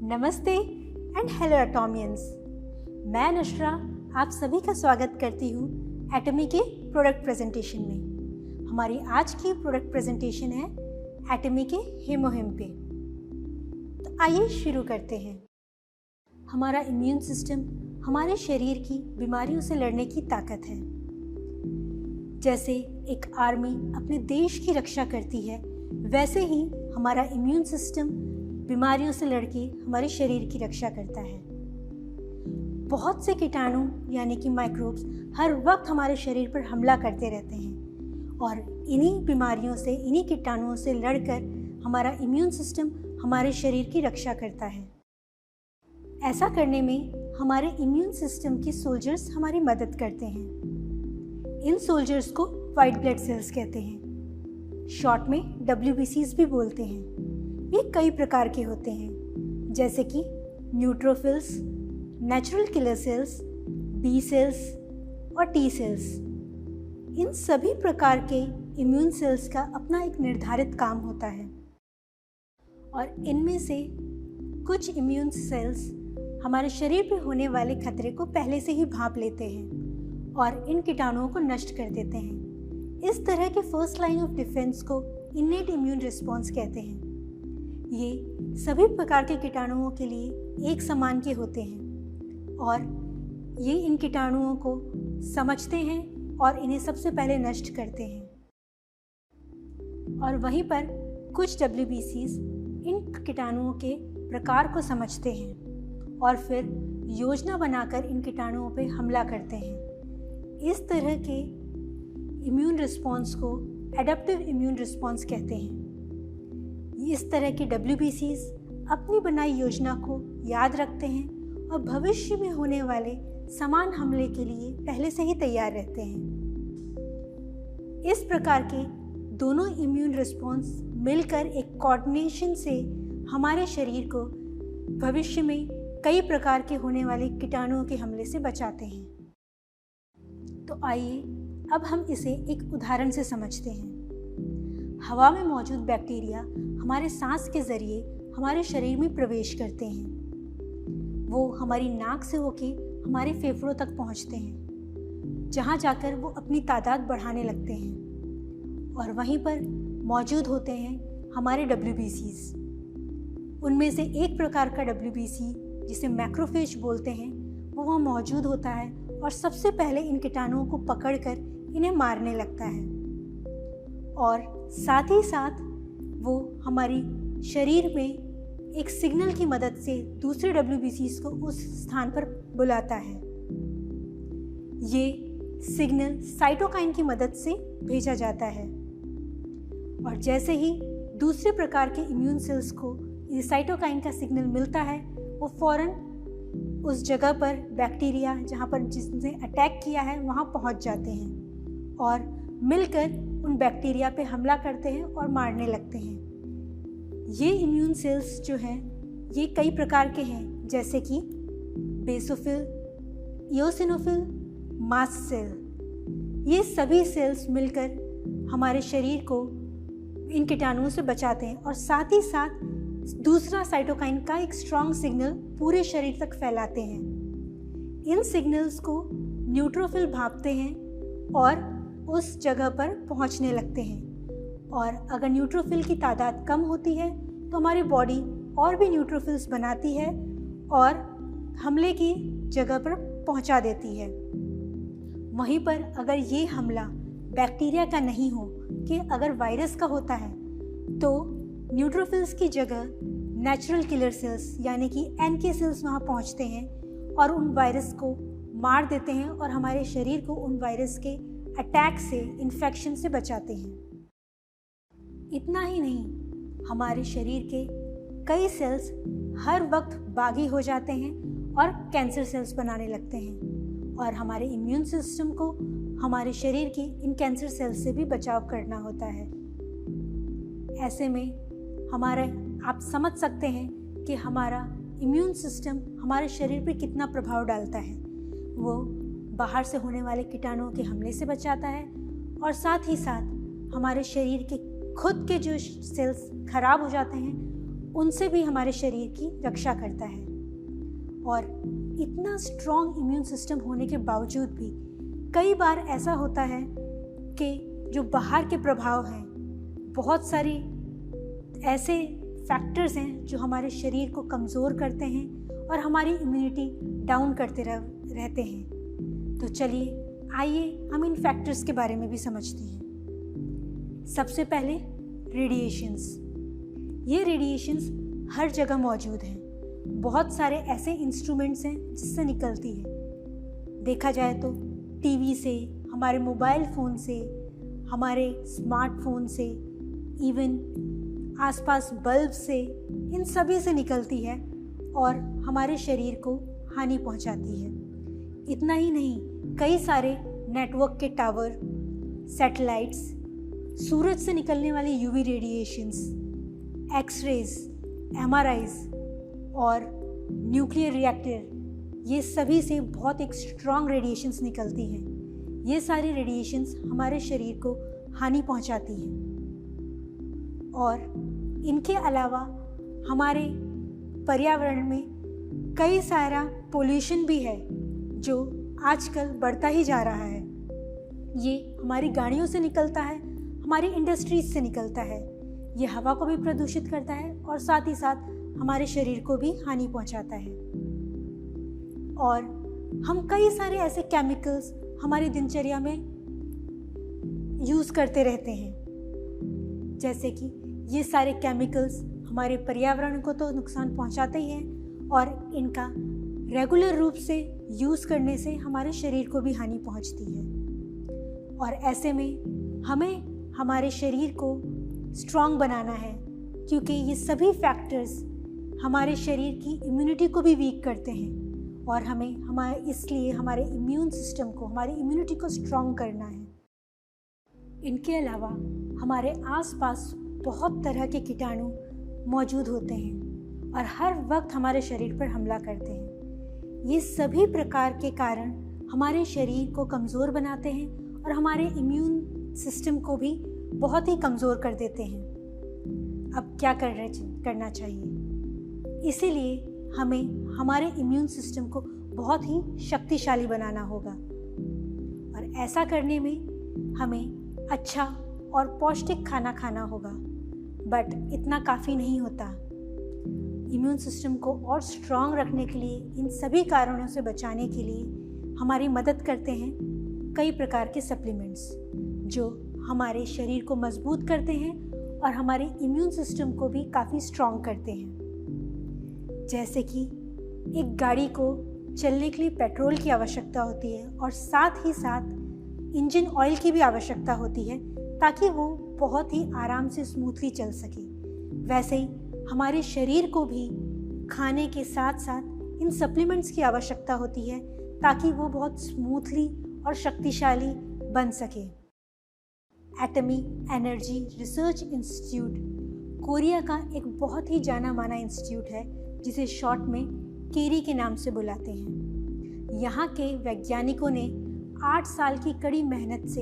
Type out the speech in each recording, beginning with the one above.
नमस्ते and hello एटॉमियंस। मैं नशरा आप सभी का स्वागत करती हूँ एटमी के प्रोडक्ट प्रेजेंटेशन में। हमारी आज की प्रोडक्ट प्रेजेंटेशन है एटमी के हेमोहिम पे। तो आइए शुरू करते हैं। हमारा इम्यून सिस्टम हमारे शरीर की बीमारियों से लड़ने की ताकत है। जैसे एक आर्मी अपने देश की रक्षा करती है, वैसे ही हमारा इम्यून सिस्टम बीमारियों से लड़के हमारे शरीर की रक्षा करता है। बहुत से कीटाणु यानी कि माइक्रोब्स हर वक्त हमारे शरीर पर हमला करते रहते हैं और इन्हीं बीमारियों से, इन्हीं कीटाणुओं से लड़कर हमारा इम्यून सिस्टम हमारे शरीर की रक्षा करता है। ऐसा करने में हमारे इम्यून सिस्टम के सोल्जर्स हमारी मदद करते हैं। इन सोल्जर्स को वाइट ब्लड सेल्स कहते हैं, शॉर्ट में WBCs भी बोलते हैं। ये कई प्रकार के होते हैं, जैसे कि neutrophils, natural killer cells, B cells और टी सेल्स। इन सभी प्रकार के इम्यून सेल्स का अपना एक निर्धारित काम होता है और इनमें से कुछ इम्यून सेल्स हमारे शरीर पर होने वाले खतरे को पहले से ही भांप लेते हैं और इन कीटाणुओं को नष्ट कर देते हैं। इस तरह के फर्स्ट लाइन ऑफ डिफेंस को इन्नेट इम्यून रिस्पॉन्स कहते हैं। ये सभी प्रकार के कीटाणुओं के लिए एक समान के होते हैं और ये इन कीटाणुओं को समझते हैं और इन्हें सबसे पहले नष्ट करते हैं। और वहीं पर कुछ WBCs इन कीटाणुओं के प्रकार को समझते हैं और फिर योजना बनाकर इन कीटाणुओं पर हमला करते हैं। इस तरह के इम्यून रिस्पॉन्स को एडेप्टिव इम्यून रिस्पॉन्स कहते हैं। इस तरह के WBCs अपनी बनाई योजना को याद रखते हैं और भविष्य में होने वाले समान हमले के लिए पहले से ही तैयार रहते हैं। इस प्रकार के दोनों इम्यून रिस्पॉन्स मिलकर एक कोऑर्डिनेशन से हमारे शरीर को भविष्य में कई प्रकार के होने वाले कीटाणुओं के हमले से बचाते हैं। तो आइए अब हम इसे एक उदाहरण से समझते हैं। हवा में मौजूद बैक्टीरिया हमारे सांस के जरिए हमारे शरीर में प्रवेश करते हैं। वो हमारी नाक से होके हमारे फेफड़ों तक पहुंचते हैं, जहां जाकर वो अपनी तादाद बढ़ाने लगते हैं और वहीं पर मौजूद होते हैं हमारे WBCs। उनमें से एक प्रकार का WBC जिसे मैक्रोफेज बोलते हैं, वो वहाँ मौजूद होता है और सबसे पहले इन कीटाणुओं को पकड़कर इन्हें मारने लगता है और साथ ही साथ वो हमारी शरीर में एक सिग्नल की मदद से दूसरे WBCs को उस स्थान पर बुलाता है। ये सिग्नल साइटोकाइन की मदद से भेजा जाता है और जैसे ही दूसरे प्रकार के इम्यून सेल्स को इस साइटोकाइन का सिग्नल मिलता है, वो फौरन उस जगह पर बैक्टीरिया जहाँ पर जिसने अटैक किया है वहाँ पहुँच जाते हैं और मिलकर उन बैक्टीरिया पे हमला करते हैं और मारने लगते हैं। ये इम्यून सेल्स जो हैं ये कई प्रकार के हैं, जैसे कि बेसोफिल, इओसिनोफिल, मास्ट सेल। ये सभी सेल्स मिलकर हमारे शरीर को इन कीटाणुओं से बचाते हैं और साथ ही साथ दूसरा साइटोकाइन का एक स्ट्रॉन्ग सिग्नल पूरे शरीर तक फैलाते हैं। इन सिग्नल्स को न्यूट्रोफिल भांपते हैं और उस जगह पर पहुंचने लगते हैं और अगर न्यूट्रोफिल की तादाद कम होती है तो हमारी बॉडी और भी न्यूट्रोफिल्स बनाती है और हमले की जगह पर पहुंचा देती है। वहीं पर अगर ये हमला बैक्टीरिया का नहीं हो कि अगर वायरस का होता है तो न्यूट्रोफिल्स की जगह नेचुरल किलर सेल्स यानी कि NK सेल्स वहाँ पहुँचते हैं और उन वायरस को मार देते हैं और हमारे शरीर को उन वायरस के अटैक से, इन्फेक्शन से बचाते हैं। इतना ही नहीं, हमारे शरीर के कई सेल्स हर वक्त बागी हो जाते हैं और कैंसर सेल्स बनाने लगते हैं और हमारे इम्यून सिस्टम को हमारे शरीर की इन कैंसर सेल्स से भी बचाव करना होता है। ऐसे में आप समझ सकते हैं कि हमारा इम्यून सिस्टम हमारे शरीर पर कितना प्रभाव डालता है। वो बाहर से होने वाले कीटाणुओं के हमले से बचाता है और साथ ही साथ हमारे शरीर के खुद के जो सेल्स खराब हो जाते हैं उनसे भी हमारे शरीर की रक्षा करता है। और इतना स्ट्रॉन्ग इम्यून सिस्टम होने के बावजूद भी कई बार ऐसा होता है कि जो बाहर के प्रभाव हैं, बहुत सारे ऐसे फैक्टर्स हैं जो हमारे शरीर को कमज़ोर करते हैं और हमारी इम्यूनिटी डाउन करते रहते हैं। तो चलिए आइए हम इन फैक्टर्स के बारे में भी समझते हैं। सबसे पहले रेडिएशंस। ये रेडिएशंस हर जगह मौजूद हैं। बहुत सारे ऐसे इंस्ट्रूमेंट्स हैं जिससे निकलती है। देखा जाए तो टीवी से, हमारे मोबाइल फ़ोन से, हमारे स्मार्टफोन से, इवन आसपास बल्ब से, इन सभी से निकलती है और हमारे शरीर को हानि पहुंचाती है। इतना ही नहीं, कई सारे नेटवर्क के टावर, सैटेलाइट्स, सूरज से निकलने वाले यूवी रेडिएशंस, एक्सरेज, एमआरआईज और न्यूक्लियर रिएक्टर, ये सभी से बहुत एक स्ट्रॉन्ग रेडिएशंस निकलती हैं। ये सारी रेडिएशंस हमारे शरीर को हानि पहुंचाती हैं। और इनके अलावा हमारे पर्यावरण में कई सारा पोल्यूशन भी है जो आजकल बढ़ता ही जा रहा है। ये हमारी गाड़ियों से निकलता है, हमारी इंडस्ट्रीज से निकलता है। ये हवा को भी प्रदूषित करता है और साथ ही साथ हमारे शरीर को भी हानि पहुंचाता है। और हम कई सारे ऐसे केमिकल्स हमारी दिनचर्या में यूज़ करते रहते हैं, जैसे कि ये सारे केमिकल्स हमारे पर्यावरण को तो नुकसान पहुंचाते ही हैं और इनका रेगुलर रूप से यूज़ करने से हमारे शरीर को भी हानि पहुंचती है। और ऐसे में हमें हमारे शरीर को स्ट्रॉन्ग बनाना है, क्योंकि ये सभी फैक्टर्स हमारे शरीर की इम्यूनिटी को भी वीक करते हैं और इसलिए हमारे इम्यून सिस्टम को, हमारी इम्यूनिटी को स्ट्रॉन्ग करना है। इनके अलावा हमारे आसपास बहुत तरह के कीटाणु मौजूद होते हैं और हर वक्त हमारे शरीर पर हमला करते हैं। ये सभी प्रकार के कारण हमारे शरीर को कमज़ोर बनाते हैं और हमारे इम्यून सिस्टम को भी बहुत ही कमज़ोर कर देते हैं। अब क्या करना चाहिए? इसीलिए हमें हमारे इम्यून सिस्टम को बहुत ही शक्तिशाली बनाना होगा और ऐसा करने में हमें अच्छा और पौष्टिक खाना खाना होगा। बट इतना काफ़ी नहीं होता। इम्यून सिस्टम को और स्ट्रॉन्ग रखने के लिए, इन सभी कारणों से बचाने के लिए हमारी मदद करते हैं कई प्रकार के सप्लीमेंट्स जो हमारे शरीर को मजबूत करते हैं और हमारे इम्यून सिस्टम को भी काफ़ी स्ट्रॉन्ग करते हैं। जैसे कि एक गाड़ी को चलने के लिए पेट्रोल की आवश्यकता होती है और साथ ही साथ इंजन ऑयल की भी आवश्यकता होती है ताकि वो बहुत ही आराम से स्मूथली चल सके। वैसे ही हमारे शरीर को भी खाने के साथ साथ इन सप्लीमेंट्स की आवश्यकता होती है ताकि वो बहुत स्मूथली और शक्तिशाली बन सके। एटमी एनर्जी रिसर्च इंस्टीट्यूट कोरिया का एक बहुत ही जाना माना इंस्टीट्यूट है जिसे शॉर्ट में केरी के नाम से बुलाते हैं। यहाँ के वैज्ञानिकों ने 8 साल की कड़ी मेहनत से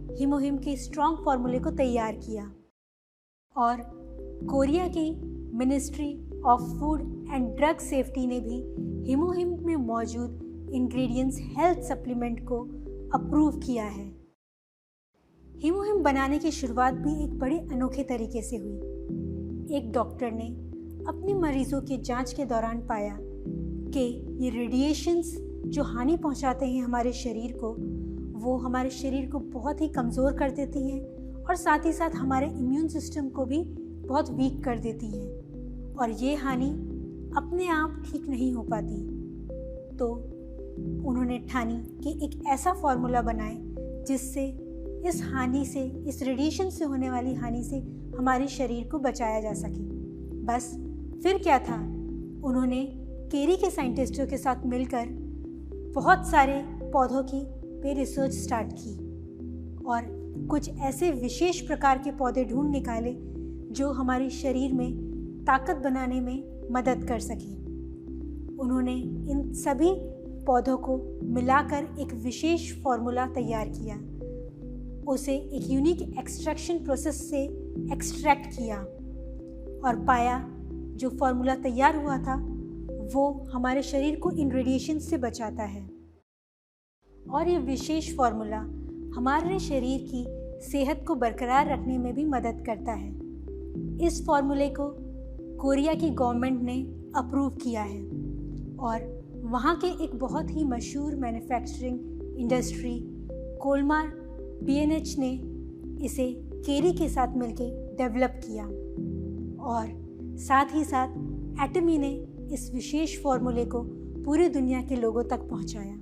हीमोहिम के स्ट्रॉन्ग फार्मूले को तैयार किया और कोरिया की ministry of food and drug safety ने भी हीमोहिम में मौजूद इंग्रेडिएंट्स हेल्थ सप्लीमेंट को अप्रूव किया है। हीमोहिम बनाने की शुरुआत भी एक बड़े अनोखे तरीके से हुई। एक डॉक्टर ने अपने मरीजों के जांच के दौरान पाया कि ये रेडिएशंस जो हानि पहुंचाते हैं हमारे शरीर को, वो हमारे शरीर को बहुत ही कमज़ोर कर देती हैं और साथ ही साथ हमारे इम्यून सिस्टम को भी बहुत वीक कर देती हैं और ये हानि अपने आप ठीक नहीं हो पाती। तो उन्होंने ठानी कि एक ऐसा फार्मूला बनाए जिससे इस हानि से, इस रेडिएशन से होने वाली हानि से हमारे शरीर को बचाया जा सके। बस फिर क्या था, उन्होंने केरी के साइंटिस्टों के साथ मिलकर बहुत सारे पौधों की पे रिसर्च स्टार्ट की और कुछ ऐसे विशेष प्रकार के पौधे ढूंढ निकाले जो हमारे शरीर में ताकत बनाने में मदद कर सके। उन्होंने इन सभी पौधों को मिलाकर एक विशेष फार्मूला तैयार किया, उसे एक यूनिक एक्सट्रैक्शन प्रोसेस से एक्सट्रैक्ट किया और पाया जो फार्मूला तैयार हुआ था वो हमारे शरीर को इन रेडिएशन से बचाता है और ये विशेष फार्मूला हमारे शरीर की सेहत को बरकरार रखने में भी मदद करता है। इस फार्मूले को कोरिया की गवर्नमेंट ने अप्रूव किया है और वहाँ के एक बहुत ही मशहूर मैन्युफैक्चरिंग इंडस्ट्री कोलमार B&H ने इसे केरी के साथ मिलकर डेवलप किया और साथ ही साथ एटमी ने इस विशेष फार्मूले को पूरी दुनिया के लोगों तक पहुंचाया।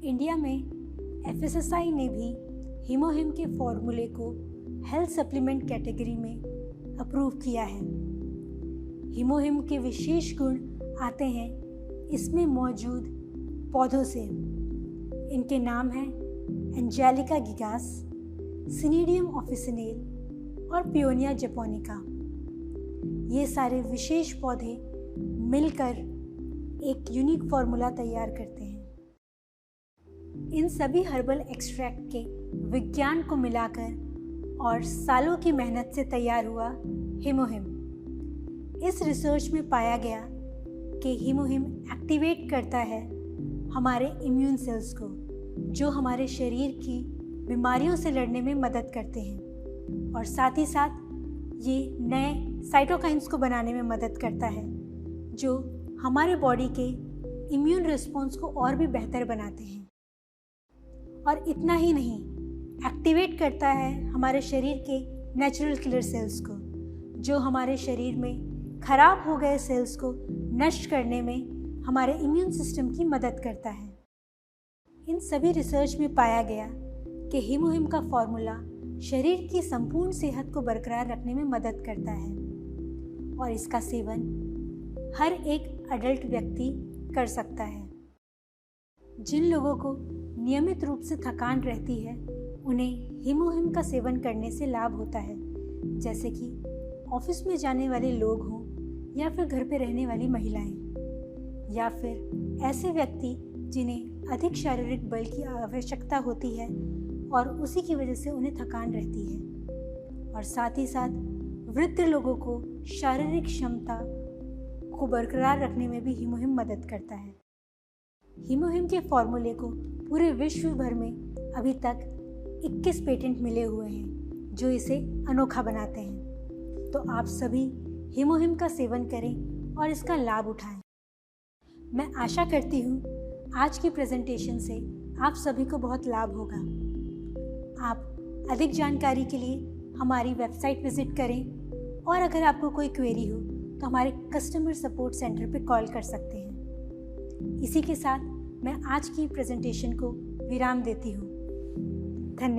इंडिया में FSSAI ने भी हीमोहिम के फार्मूले को हेल्थ सप्लीमेंट कैटेगरी में अप्रूव किया है। हीमोहिम के विशेष गुण आते हैं इसमें मौजूद पौधों से। इनके नाम हैं एंजेलिका गिगास, सिनीडियम ऑफिसिनेल और पियोनिया जपोनिका। ये सारे विशेष पौधे मिलकर एक यूनिक फार्मूला तैयार करते हैं। इन सभी हर्बल एक्सट्रैक्ट के विज्ञान को मिलाकर और सालों की मेहनत से तैयार हुआ हीमोहिम। इस रिसर्च में पाया गया कि हीमोहिम एक्टिवेट करता है हमारे इम्यून सेल्स को, जो हमारे शरीर की बीमारियों से लड़ने में मदद करते हैं और साथ ही साथ ये नए साइटोकाइन्स को बनाने में मदद करता है जो हमारे बॉडी के इम्यून रिस्पॉन्स को और भी बेहतर बनाते हैं। और इतना ही नहीं, एक्टिवेट करता है हमारे शरीर के नेचुरल किलर सेल्स को, जो हमारे शरीर में खराब हो गए सेल्स को नष्ट करने में हमारे इम्यून सिस्टम की मदद करता है। इन सभी रिसर्च में पाया गया कि हीमोहिम का फार्मूला शरीर की संपूर्ण सेहत को बरकरार रखने में मदद करता है और इसका सेवन हर एक अडल्ट व्यक्ति कर सकता है। जिन लोगों को नियमित रूप से थकान रहती है उन्हें हीमोहिम का सेवन करने से लाभ होता है, जैसे कि ऑफिस में जाने वाले लोग हों या फिर घर पे रहने वाली महिलाएं या फिर ऐसे व्यक्ति जिन्हें अधिक शारीरिक बल की आवश्यकता होती है और उसी की वजह से उन्हें थकान रहती है। और साथ ही साथ वृद्ध लोगों को शारीरिक क्षमता को बरकरार रखने में भी हीमोहिम मदद करता है। हीमोहिम के फार्मूले को पूरे विश्व भर में अभी तक 21 पेटेंट मिले हुए हैं जो इसे अनोखा बनाते हैं। तो आप सभी हीमोहिम का सेवन करें और इसका लाभ उठाएं। मैं आशा करती हूँ आज की प्रेजेंटेशन से आप सभी को बहुत लाभ होगा। आप अधिक जानकारी के लिए हमारी वेबसाइट विजिट करें और अगर आपको कोई क्वेरी हो तो हमारे कस्टमर सपोर्ट सेंटर पर कॉल कर सकते हैं। इसी के साथ मैं आज की प्रेजेंटेशन को विराम देती हूँ। धन्यवाद।